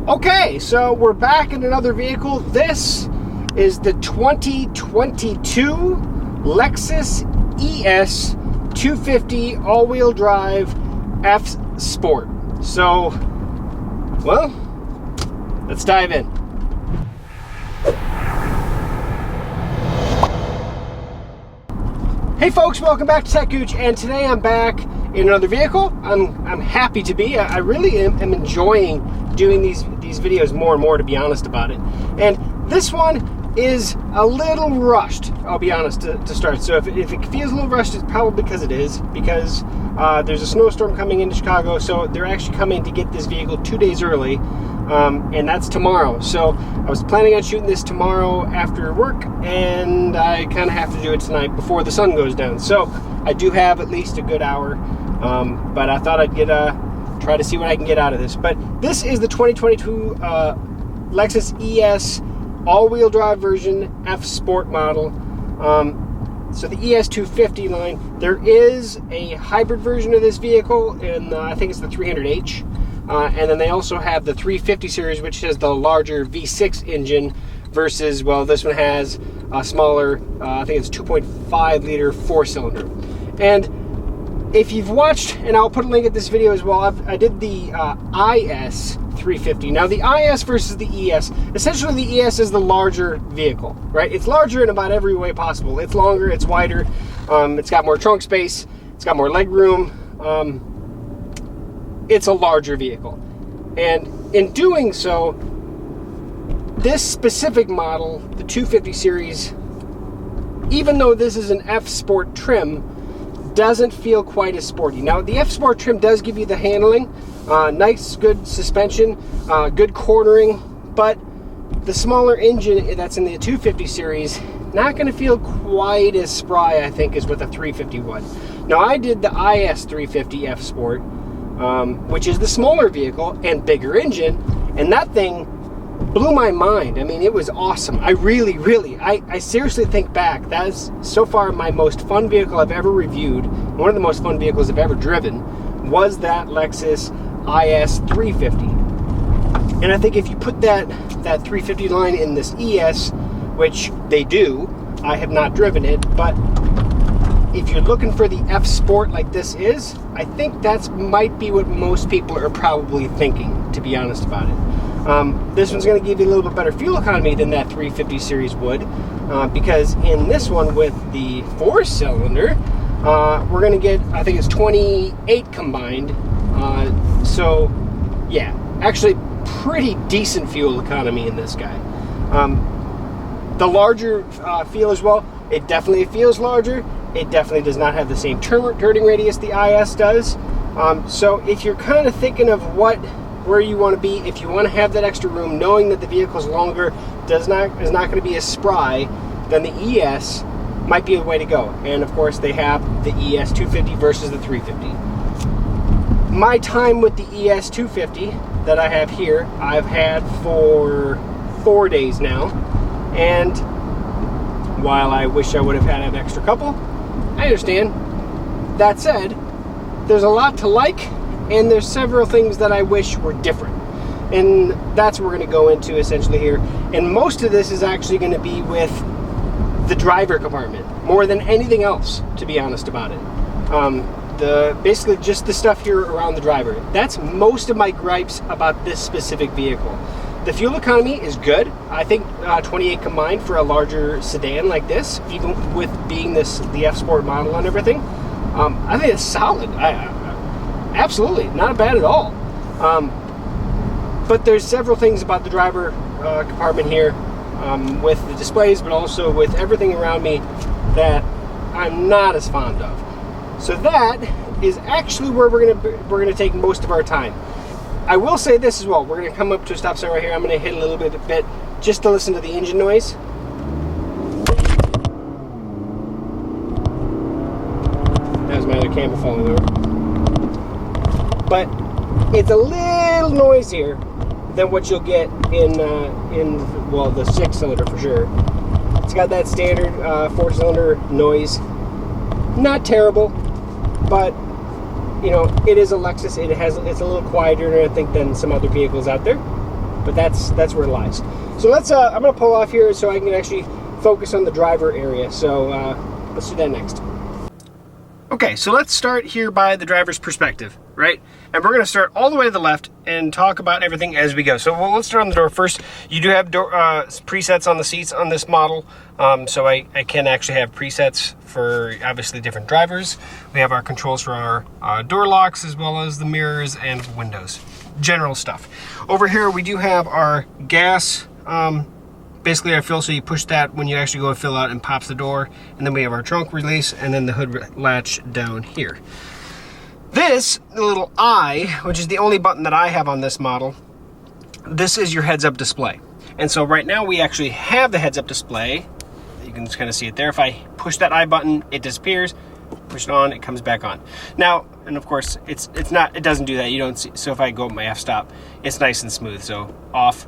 Okay, so we're back in another vehicle. This is the 2022 Lexus ES 250 all-wheel drive F Sport. So, well, let's dive in. Hey folks, welcome back to techgooch, and today I'm back in another vehicle. I'm happy to be. I really am enjoying doing these videos more and more, to be honest about it. And this one is a little rushed, I'll be honest, to start. So if it feels a little rushed, it's probably because it is, because there's a snowstorm coming into Chicago, so they're actually coming to get this vehicle 2 days early, and that's tomorrow. So I was planning on shooting this tomorrow after work, and I kind of have to do it tonight before the sun goes down. So I do have at least a good hour, but I thought I'd try to see what I can get out of this. But this is the 2022 Lexus ES all-wheel drive version F Sport model. So the ES 250 line, there is a hybrid version of this vehicle, and I think it's the 300H. And then they also have the 350 series, which has the larger V6 engine versus, well, this one has a smaller, I think it's 2.5 liter 4-cylinder. And if you've watched, and I'll put a link at this video as well, I did the IS 350. Now the IS versus the ES, essentially the ES is the larger vehicle, right? It's larger in about every way possible. It's longer, it's wider, it's got more trunk space, it's got more leg room. It's a larger vehicle. And in doing so, this specific model, the 250 series, even though this is an F Sport trim, doesn't feel quite as sporty. Now, the F Sport trim does give you the handling, nice, good suspension, good cornering, but the smaller engine that's in the 250 series, not going to feel quite as spry, I think, as with the 350 would. Now, I did the IS 350 F Sport, which is the smaller vehicle and bigger engine, and that thing blew my mind. I mean, it was awesome. I seriously think back, that is so far my most fun vehicle I've ever reviewed. One of the most fun vehicles I've ever driven was that Lexus IS 350. And I think if you put that 350 line in this ES, which they do, I have not driven it, but if you're looking for the F Sport like this is, I think that might be what most people are probably thinking, to be honest about it. This one's going to give you a little bit better fuel economy than that 350 series would, because in this one with the 4-cylinder, we're going to get, I think it's 28 combined. So yeah, actually pretty decent fuel economy in this guy. The larger feel as well, it definitely feels larger. It definitely does not have the same turning radius the IS does. So if you're kind of thinking of where you want to be, if you want to have that extra room, knowing that the vehicle's longer is not going to be as spry, then the ES might be the way to go. And of course, they have the ES 250 versus the 350. My time with the ES 250 that I have here, I've had for 4 days now, and while I wish I would have had an extra couple, I understand. That said, there's a lot to like, and there's several things that I wish were different. And that's what we're going to go into essentially here. And most of this is actually going to be with the driver compartment, more than anything else, to be honest about it. Basically just the stuff here around the driver. That's most of my gripes about this specific vehicle. The fuel economy is good. I think 28 combined for a larger sedan like this, even with being the F Sport model and everything, I think it's solid. Absolutely, not bad at all. But there's several things about the driver compartment here, with the displays, but also with everything around me, that I'm not as fond of. So that is actually where we're gonna take most of our time. I will say this as well. We're going to come up to a stop sign right here. I'm going to hit a little bit just to listen to the engine noise. That was my other camera falling over. But it's a little noisier than what you'll get in well, the 6-cylinder for sure. It's got that standard 4-cylinder noise. Not terrible, but you know, it is a Lexus. It's a little quieter, I think, than some other vehicles out there. but that's where it lies. So let's, I'm gonna pull off here so I can actually focus on the driver area. So let's do that next. Okay, so let's start here by the driver's perspective, right? And we're gonna start all the way to the left and talk about everything as we go. So let's start on the door first. You do have door, presets on the seats on this model. So I can actually have presets for obviously different drivers. We have our controls for our door locks as well as the mirrors and windows. General stuff. Over here we do have our gas, basically our fill, so you push that when you actually go and fill out and pops the door. And then we have our trunk release and then the hood latch down here. This, the little I, which is the only button that I have on this model, this is your heads-up display. And so right now we actually have the heads-up display. You can just kind of see it there. If I push that I button, it disappears. Push it on, it comes back on. Now, and of course, it doesn't do that. You don't see. So if I go my f-stop, it's nice and smooth. So off,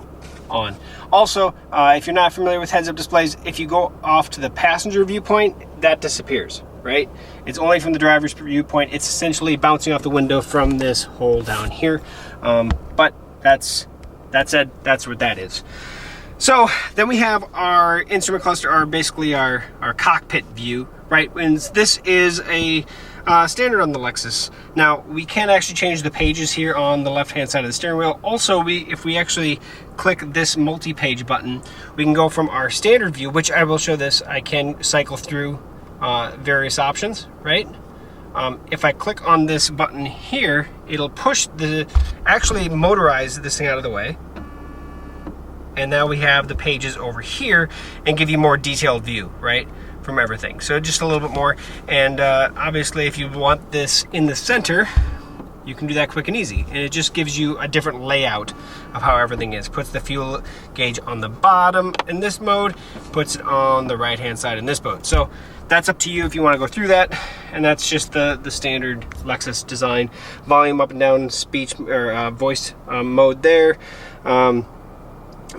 on. Also, if you're not familiar with heads-up displays, if you go off to the passenger viewpoint, that disappears, right? It's only from the driver's viewpoint. It's essentially bouncing off the window from this hole down here. But that's what that is. So then we have our instrument cluster, or basically our cockpit view, right? And this is a standard on the Lexus. Now we can actually change the pages here on the left-hand side of the steering wheel. Also, if we actually click this multi-page button, we can go from our standard view, which I will show this. I can cycle through various options, right? If I click on this button here, it'll actually motorize this thing out of the way. And now we have the pages over here and give you more detailed view, right, from everything. So just a little bit more. And obviously if you want this in the center, you can do that quick and easy. And it just gives you a different layout of how everything is. Puts the fuel gauge on the bottom in this mode, puts it on the right-hand side in this mode. So that's up to you if you want to go through that. And that's just the standard Lexus design. Volume up and down, speech or voice mode there.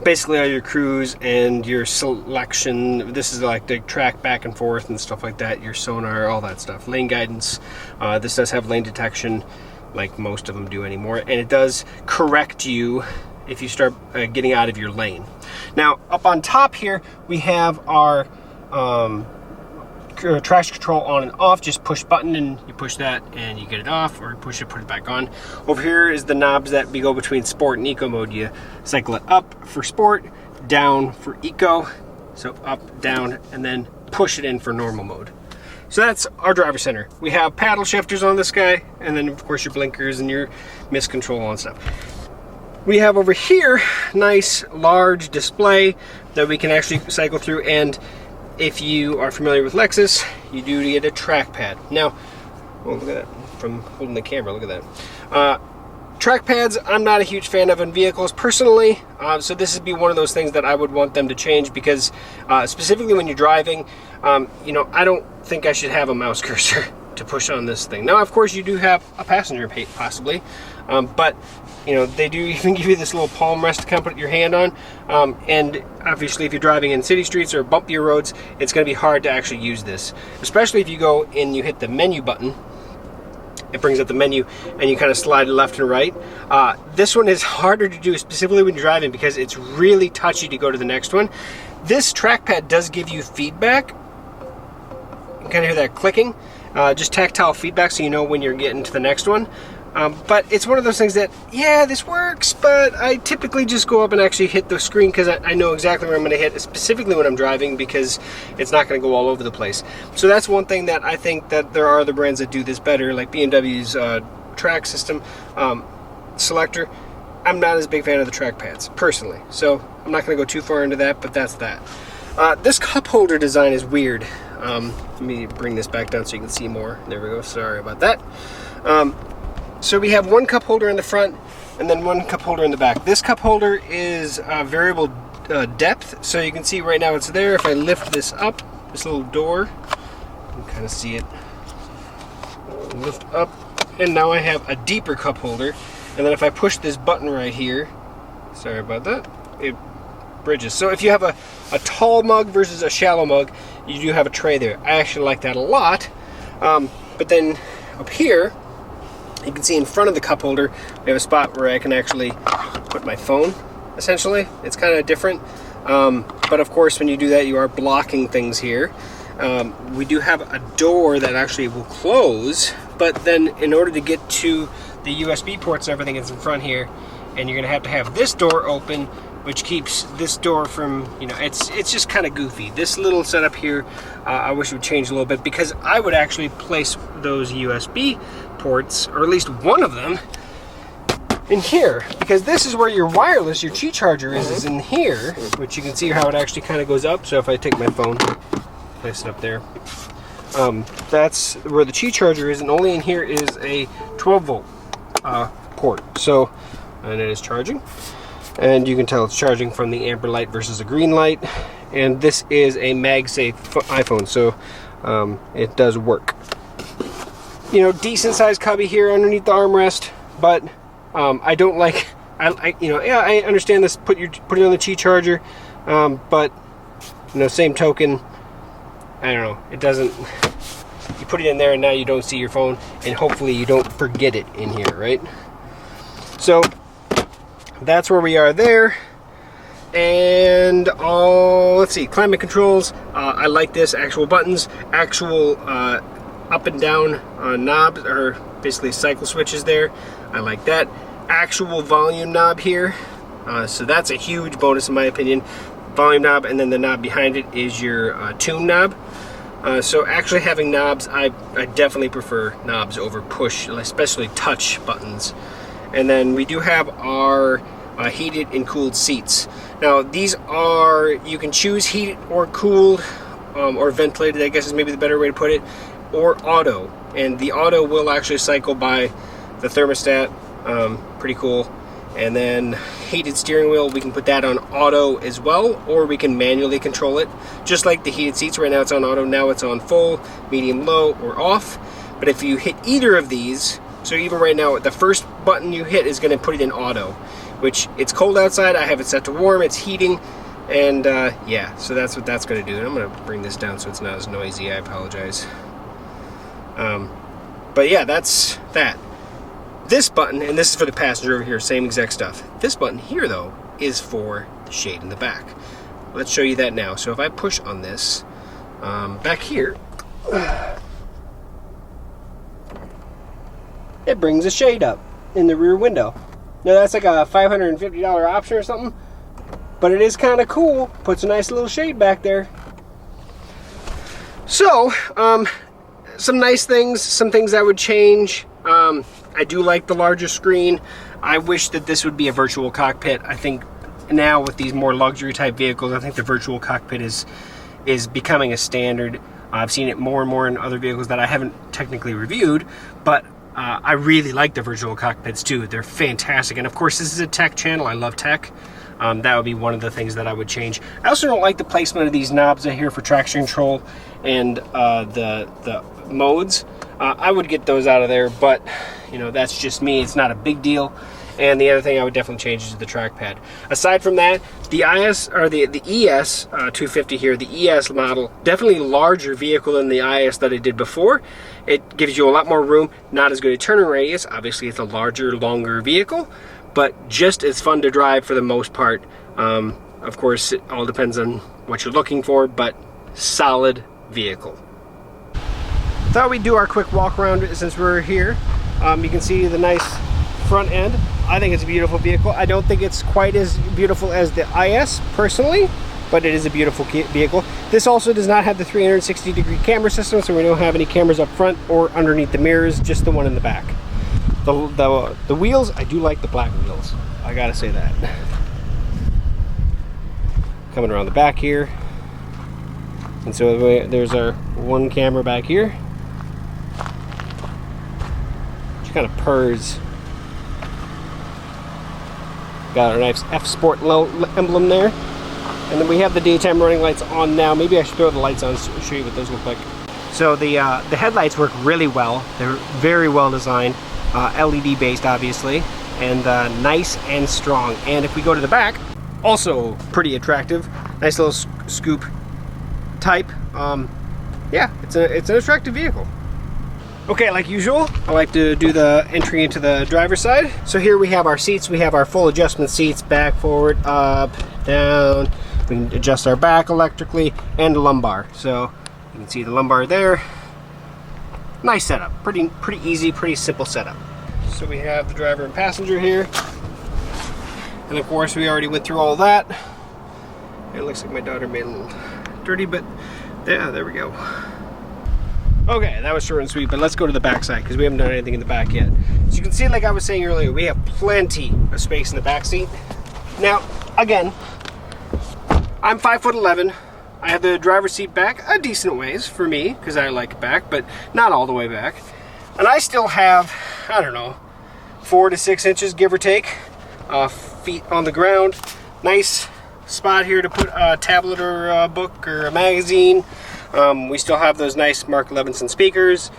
Basically all your cruise and your selection. This is like the track back and forth and stuff like that, your sonar, all that stuff. Lane guidance. This does have lane detection, like most of them do anymore, and it does correct you if you start getting out of your lane. Now up on top here we have our traction control on and off. Just push button and you push that and you get it off, or push it, put it back on. Over here is the knobs that we go between sport and eco mode. You cycle it up for sport, down for eco, so up, down, and then push it in for normal mode. So that's our driver center. We have paddle shifters on this guy, and then of course your blinkers and your mist control and stuff. We have over here nice large display that we can actually cycle through, and if you are familiar with Lexus, you do get a trackpad. Now, oh, look at that, from holding the camera, look at that. Trackpads, I'm not a huge fan of in vehicles personally, so this would be one of those things that I would want them to change, because specifically when you're driving, you know, I don't think I should have a mouse cursor to push on this thing. Now, of course, you do have a passenger possibly, but you know, they do even give you this little palm rest to kind of put your hand on, and obviously if you're driving in city streets or bumpier roads, it's going to be hard to actually use this, especially if you go and you hit the menu button. It brings up the menu and you kind of slide left and right. This one is harder to do, specifically when you're driving, because it's really touchy to go to the next one. This trackpad does give you feedback. You can kind of hear that clicking, just tactile feedback, so you know when you're getting to the next one. But it's one of those things that, yeah, this works, but I typically just go up and actually hit the screen, because I know exactly where I'm going to hit, specifically when I'm driving, because it's not going to go all over the place. So that's one thing that I think that there are other brands that do this better, like BMW's track system selector. I'm not as big a fan of the trackpads, personally. So I'm not going to go too far into that, but that's that. This cup holder design is weird. Let me bring this back down so you can see more. There we go, sorry about that. So we have one cup holder in the front and then one cup holder in the back. This cup holder is variable depth, so you can see right now it's there. If I lift this up, this little door, you can kind of see it. Lift up, and now I have a deeper cup holder. And then if I push this button right here, sorry about that, it bridges. So if you have a tall mug versus a shallow mug, you do have a tray there. I actually like that a lot. But then up here, you can see in front of the cup holder, we have a spot where I can actually put my phone essentially. It's kind of different. But of course, when you do that, you are blocking things here. We do have a door that actually will close, but then in order to get to the USB ports and everything is in front here, and you're gonna have this door open, which keeps this door from, you know, it's just kind of goofy. This little setup here, I wish it would change a little bit, because I would actually place those USB ports, or at least one of them, in here, because this is where your wireless, your Qi charger is in here, which you can see how it actually kind of goes up. So if I take my phone, place it up there, that's where the Qi charger is, and only in here is a 12 volt port. So, and it is charging, and you can tell it's charging from the amber light versus a green light. And this is a MagSafe iPhone, so it does work. You know, decent sized cubby here underneath the armrest, but I don't like, you know, yeah, I understand this, put it on the Qi charger, but, you know, same token, I don't know, it doesn't, you put it in there and now you don't see your phone, and hopefully you don't forget it in here, right? So that's where we are there. And let's see, climate controls, I like this, actual buttons, actual up and down knobs, or basically cycle switches there. I like that. Actual volume knob here, so that's a huge bonus in my opinion. Volume knob, and then the knob behind it is your tune knob. So actually having knobs, I definitely prefer knobs over push, especially touch buttons. And then we do have our heated and cooled seats. Now these are, you can choose heated or cooled, or ventilated, I guess is maybe the better way to put it, or auto. And the auto will actually cycle by the thermostat, pretty cool. And then heated steering wheel, we can put that on auto as well, or we can manually control it. Just like the heated seats, right now it's on auto, now it's on full, medium, low, or off. But if you hit either of these, so even right now, the first button you hit is gonna put it in auto, which it's cold outside, I have it set to warm, it's heating, and yeah, so that's what that's gonna do. And I'm gonna bring this down so it's not as noisy, I apologize. But yeah, that's that. This button, and this is for the passenger over here, same exact stuff. This button here though is for the shade in the back. Let's show you that now. So if I push on this, back here, it brings a shade up in the rear window. Now that's like a $550 option or something, but it is kind of cool. Puts a nice little shade back there. So, some nice things, some things I would change. I do like the larger screen. I wish that this would be a virtual cockpit. I think now with these more luxury type vehicles, I think the virtual cockpit is becoming a standard. I've seen it more and more in other vehicles that I haven't technically reviewed, but I really like the virtual cockpits too. They're fantastic. And of course, this is a tech channel. I love tech. That would be one of the things that I would change. I also don't like the placement of these knobs in here for traction control and the modes. I would get those out of there, but you know, that's just me. It's not a big deal. And the other thing I would definitely change is the trackpad. Aside from that, the IS, or the ES 250 here, the ES model, definitely larger vehicle than the IS that I did before. It gives you a lot more room, not as good a turning radius. Obviously, it's a larger, longer vehicle, but just as fun to drive for the most part. Of course, it all depends on what you're looking for, but solid vehicle. Thought we'd do our quick walk around since we're here. You can see the nice front end. I think it's a beautiful vehicle. I don't think it's quite as beautiful as the IS personally, but it is a beautiful vehicle. This also does not have the 360-degree camera system, so we don't have any cameras up front or underneath the mirrors, just the one in the back. The wheels, I do like the black wheels. I gotta say that. Coming around the back here. And so there's our one camera back here. Which kind of purrs. Got our nice F Sport emblem there. And then we have the daytime running lights on now. Maybe I should throw the lights on to show you what those look like. So the headlights work really well. They're very well designed. LED based, obviously. And nice and strong. And if we go to the back, also pretty attractive. Nice little scoop type. Yeah, it's an attractive vehicle. Okay, like usual, I like to do the entry into the driver's side. So here we have our seats. We have our full adjustment seats, back, forward, up, down. We can adjust our back electrically and the lumbar. So you can see the lumbar there. Nice setup, pretty easy, pretty simple setup. So we have the driver and passenger here. And of course we already went through all that. It looks like my daughter made it a little dirty, but yeah, there we go. Okay, that was short and sweet, but let's go to the back side because we haven't done anything in the back yet. So you can see, like I was saying earlier, we have plenty of space in the back seat. Now, again, I'm 5'11". I have the driver's seat back a decent ways for me because I like it back, but not all the way back. And I still have, I don't know, 4 to 6 inches, give or take, feet on the ground. Nice spot here to put a tablet or a book or a magazine. We still have those nice Mark Levinson speakers.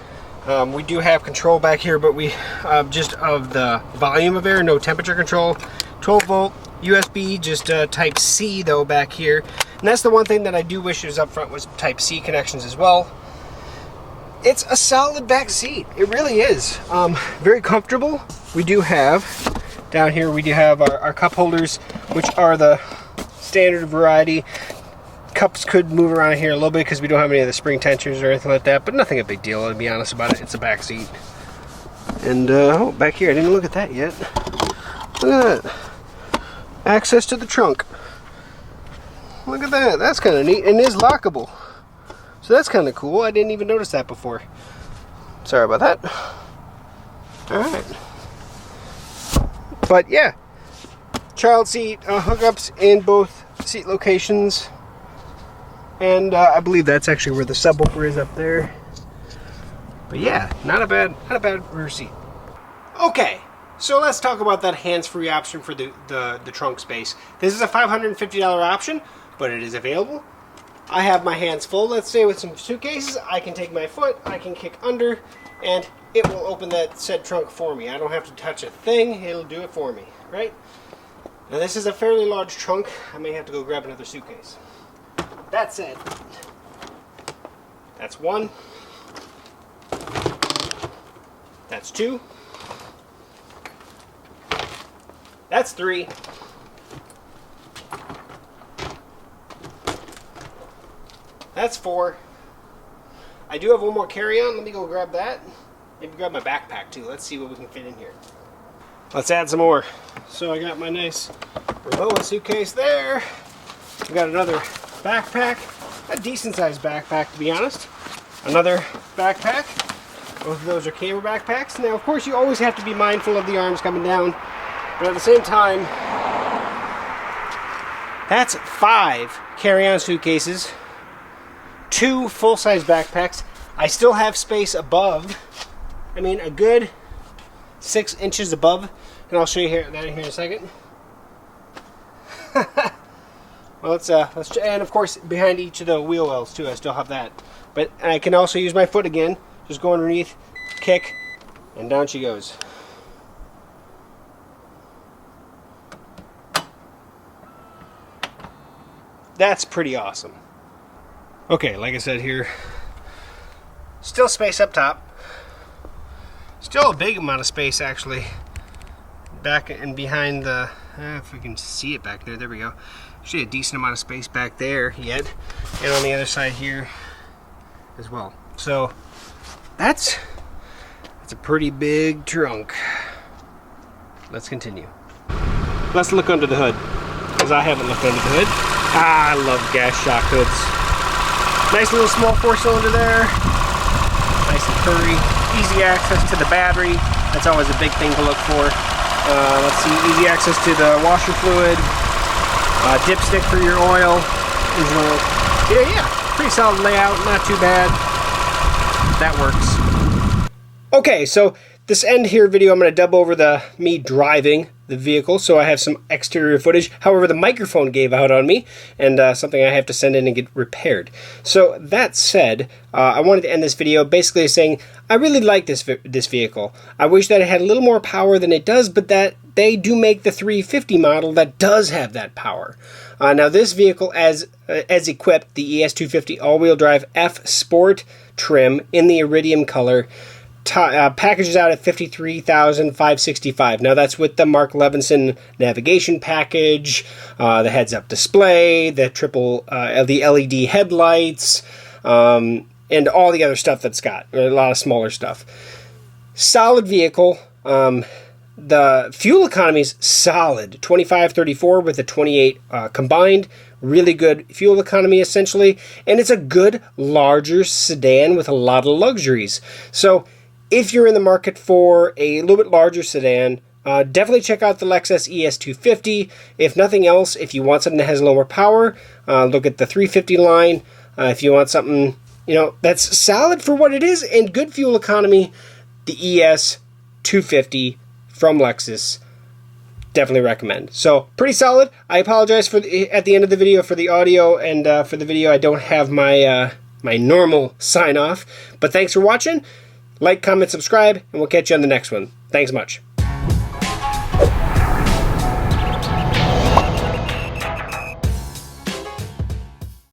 We do have control back here, but we just of the volume of air, no temperature control. 12 volt USB, just type C though back here. And that's the one thing that I do wish was up front was type C connections as well. It's a solid back seat. It really is. Very comfortable. We do have, down here we do have our cup holders, which are the standard variety. Cups could move around here a little bit because we don't have any of the spring tensioners or anything like that, but nothing a big deal, to be honest about it. It's a back seat. And oh, back here, I didn't look at that yet. Look at that. Access to the trunk. Look at that. That's kind of neat, and it is lockable. So that's kind of cool. I didn't even notice that before. Sorry about that. Alright. But yeah, child seat hookups in both seat locations. And I believe that's actually where the subwoofer is up there. But yeah, not a bad rear seat. Okay, so let's talk about that hands-free option for the trunk space. This is a $550 option, but it is available. I have my hands full, let's say with some suitcases. I can take my foot, I can kick under, and it will open that said trunk for me. I don't have to touch a thing, it'll do it for me, right? Now this is a fairly large trunk. I may have to go grab another suitcase. That said, that's 1, that's 2, that's 3, that's 4. I do have one more carry-on. Let me go grab that. Maybe grab my backpack too. Let's see what we can fit in here. Let's add some more. So I got my nice Rolla suitcase there. I got another backpack, a decent sized backpack to be honest. Another backpack. Both of those are camera backpacks. Now of course you always have to be mindful of the arms coming down, but at the same time, that's 5 carry-on suitcases, 2 full-size backpacks. I still have space above, I mean a good 6 inches above, and I'll show you that in a second. Well, let's and of course behind each of the wheel wells too, I still have that. But I can also use my foot again, just go underneath, kick, and down she goes. That's pretty awesome. Okay, like I said here, still space up top. Still a big amount of space actually. Back and behind the, if we can see it back there, there we go. Actually a decent amount of space back there yet. And on the other side here as well. So that's a pretty big trunk. Let's continue. Let's look under the hood, because I haven't looked under the hood. I love gas shock hoods. Nice little small 4-cylinder there. Nice and curvy. Easy access to the battery. That's always a big thing to look for. Let's see, easy access to the washer fluid. Dipstick for your oil. Yeah, pretty solid layout, not too bad. That works. Okay, so this end here video, I'm going to dub over me driving the vehicle, so I have some exterior footage. However, the microphone gave out on me, and something I have to send in and get repaired. So that said, I wanted to end this video basically saying I really like this vehicle. I wish that it had a little more power than it does, but that they do make the 350 model that does have that power. Now this vehicle, as equipped, the ES250 all-wheel drive F Sport trim in the iridium color, packages out at $53,565. Now that's with the Mark Levinson navigation package, the heads-up display, the the LED headlights, and all the other stuff that's got a lot of smaller stuff. Solid vehicle. The fuel economy is solid, 25-34 with a 28 combined. Really good fuel economy, essentially. And it's a good, larger sedan with a lot of luxuries. So if you're in the market for a little bit larger sedan, definitely check out the Lexus ES 250. If nothing else, if you want something that has lower power, look at the 350 line. If you want something, that's solid for what it is and good fuel economy, the ES 250 from Lexus, definitely recommend. So pretty solid. I apologize at the end of the video for the audio, and for the video I don't have my my normal sign off. But thanks for watching. Like, comment, subscribe, and we'll catch you on the next one. Thanks much.